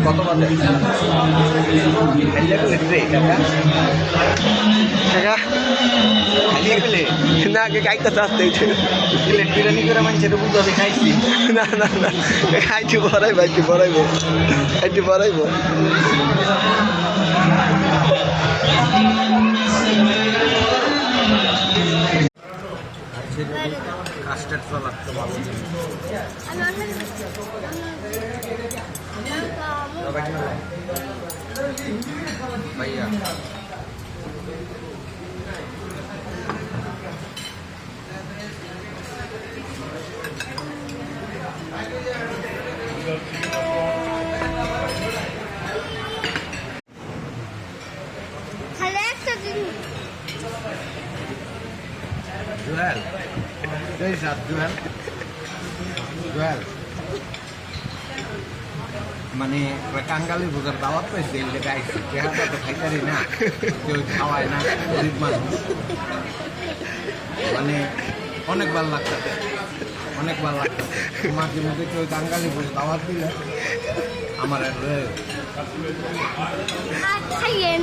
কত বাজে কাকা খাইয়ে গেলে না আগে খাইতে চাচ্ছে প্লেট বিরিয়ানি করে মানুষের বুঝতে হবে খাইছি না না না খাইছি বড়াইবো একটু বড়াইবো একটু বড়াইবো কাস্টার্ড সালাদ তো ভালো ভাইয়া Joel, there is a Joel. Joel. মানে কাঙ্গালি বোঝার দাওয়াত পাইছে এই জায়গায় আইসি চেহারাটা তো খাইতারি না কেউ খাওয়ায় না গরিব মানুষ মানে অনেক ভালো লাগতো অনেক ভালো লাগতো মাঝে মধ্যে কেউ কাঙ্গালি বোঝে দাওয়াত দিলে আমার খাইয়েন